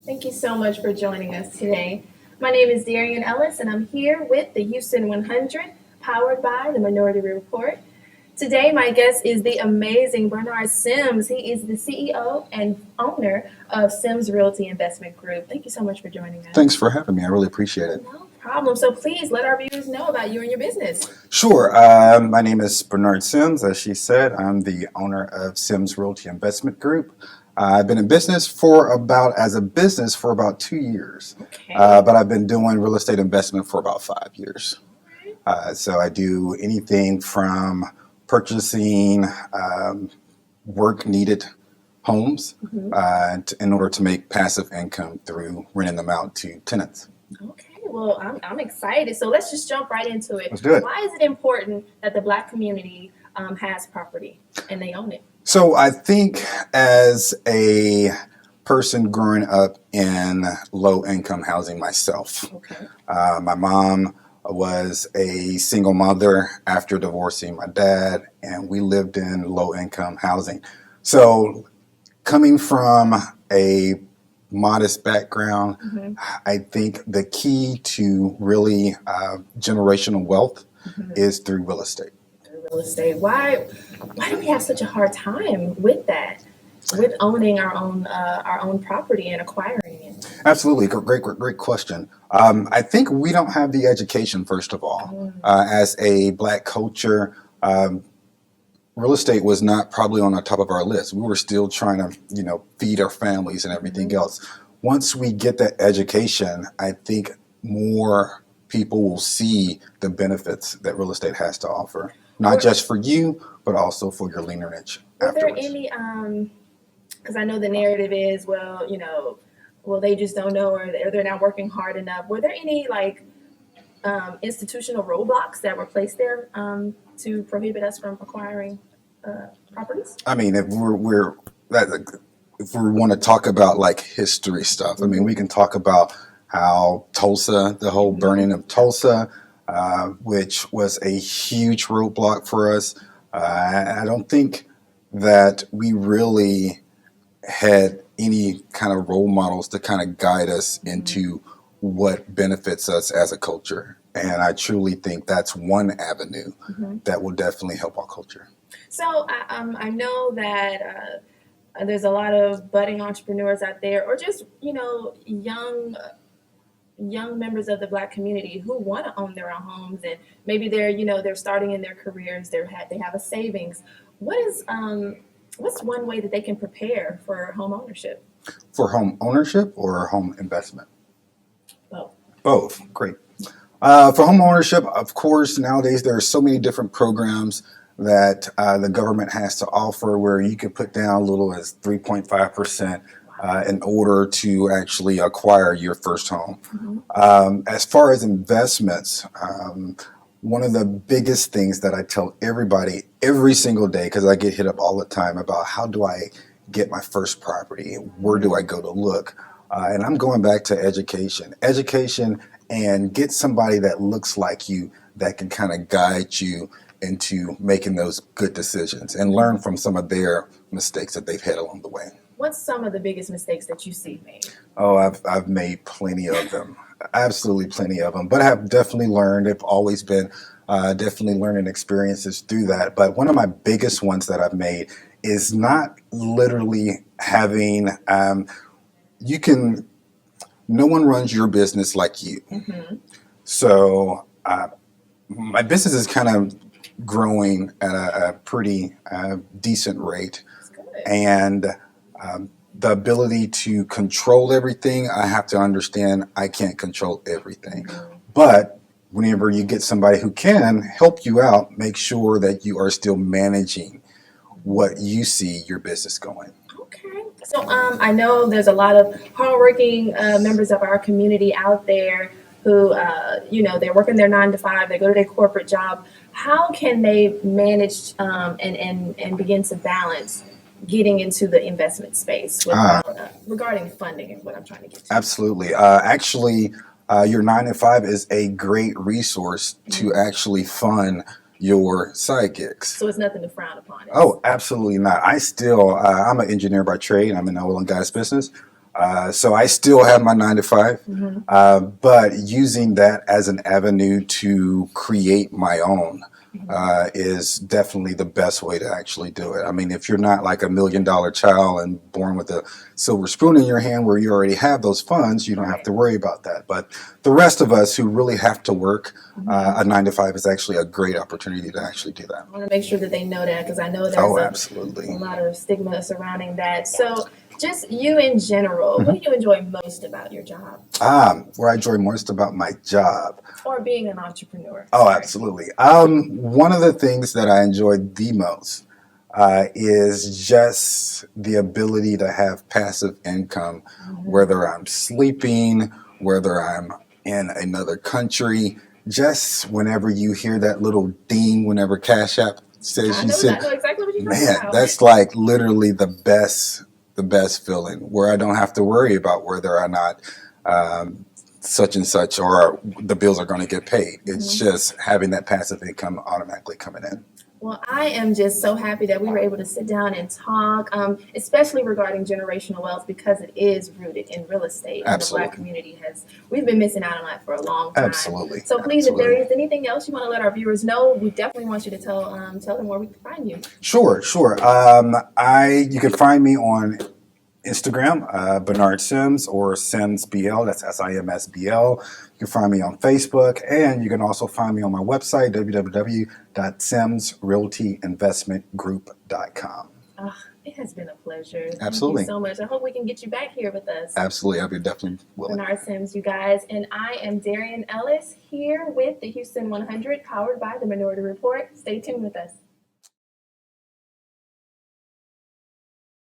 Thank you so much for joining us today. My name is Darian Ellis, and I'm here with the Houston 100, powered by the Minority Report. Today, my guest is the amazing Bernard Sims. He is the CEO and owner of Sims Realty Investment Group. Thank you so much for joining us. Thanks for having me. I really appreciate it. No problem. So please let our viewers know about you and your business. Sure. My name is Bernard Sims. As she said, I'm the owner of Sims Realty Investment Group. I've been in business for about 2 years, Okay. but I've been doing real estate investment for about 5 years. So I do anything from purchasing work needed homes in order to make passive income through renting them out to tenants. Okay, well, I'm excited. So let's just jump right into it. Let's do it. Why is it important that the Black community has property and they own it? So I think as a person growing up in low income housing myself, Okay. my mom was a single mother after divorcing my dad, and we lived in low income housing. So coming from a modest background, I think the key to really generational wealth is through real estate. Real estate. Why do we have such a hard time with that? With owning our own property and acquiring it? Absolutely, great question. I think we don't have the education, first of all. As a Black culture, real estate was not probably on the top of our list. We were still trying to, feed our families and everything else. Once we get that education, I think more people will see the benefits that real estate has to offer, not just for you, but also for your lineage Were there afterwards. any because I know the narrative is, well, they just don't know, or they're not working hard enough. Were there any institutional roadblocks that were placed there to prohibit us from acquiring properties? I mean, if we want to talk about like history stuff, I mean, we can talk about how Tulsa, the whole burning of Tulsa, which was a huge roadblock for us. I don't think that we really had any kind of role models to kind of guide us into what benefits us as a culture. And I truly think that's one avenue that will definitely help our culture. So I know that there's a lot of budding entrepreneurs out there, or just young members of the Black community who want to own their own homes, and maybe they're starting in their careers. They have a savings. What's one way that they can prepare for home ownership? For home ownership or home investment? Both. Both. Great. For home ownership, of course, nowadays there are so many different programs that the government has to offer where you can put down as little as 3.5% in order to actually acquire your first home. As far as investments, one of the biggest things that I tell everybody every single day, because I get hit up all the time about how do I get my first property, where do I go to look, and I'm going back to education, and get somebody that looks like you that can kind of guide you into making those good decisions and learn from some of their mistakes that they've had along the way. What's some of the biggest mistakes that you see made? Oh, I've made plenty of them, absolutely plenty of them. But I have definitely learned. I've always been definitely learning experiences through that. But one of my biggest ones that I've made is not literally having. You can. No one runs your business like you. So my business is kind of growing at a pretty decent rate, That's good. and the ability to control everything, I have to understand I can't control everything. But whenever you get somebody who can help you out, make sure that you are still managing what you see your business going. Okay. So I know there's a lot of hardworking members of our community out there who, they're working their 9 to 5, they go to their corporate job. How can they manage and begin to balance getting into the investment space regarding funding is what I'm trying to get to? Absolutely. Actually, your 9 to 5 is a great resource to actually fund your side gigs. So it's nothing to frown upon. Oh, absolutely not. I'm an engineer by trade. I'm in the oil and gas business. So I still have my 9 to 5, Hmm. but using that as an avenue to create my own is definitely the best way to actually do it. I mean, if you're not like $1 million child and born with a silver spoon in your hand where you already have those funds, you don't have Right. to worry about that. But the rest of us who really have to work, Hmm. a 9 to 5 is actually a great opportunity to actually do that. I want to make sure that they know that because I know there's Oh, a absolutely. lot of stigma surrounding that. So, just you in general, what Mhm. do you enjoy most about your job What I enjoy most about my job. or being an entrepreneur? Oh, Sorry. absolutely. One of the things that I enjoy the most is just the ability to have passive income, Hmm. whether I'm sleeping, whether I'm in another country. Just whenever you hear that little ding, whenever Cash App says you said, I know exactly what you're talking man, about. that's like literally the best feeling where I don't have to worry about whether or not um, such and such or the bills are going to get paid. It's Mhm. just having that passive income automatically coming in. Well, I am just so happy that we were able to sit down and talk, especially regarding generational wealth because it is rooted in real estate, and the Black Absolutely. community has we've been missing out on that for a long time. Absolutely. So please, if there Absolutely. is anything else you want to let our viewers know, we definitely want you to tell them where we can find you. Sure, sure. I you can find me on Instagram, Bernard Sims or Sims BL. That's SIMSBL. You can find me on Facebook, and you can also find me on my website, www.simsrealtyinvestmentgroup.com. It has been a pleasure. Thank you Absolutely. so much. I hope we can get you back here with us. Absolutely. I'll be definitely willing. Bernard Sims, you guys. And I am Darian Ellis here with the Houston 100, powered by the Minority Report. Stay tuned with us.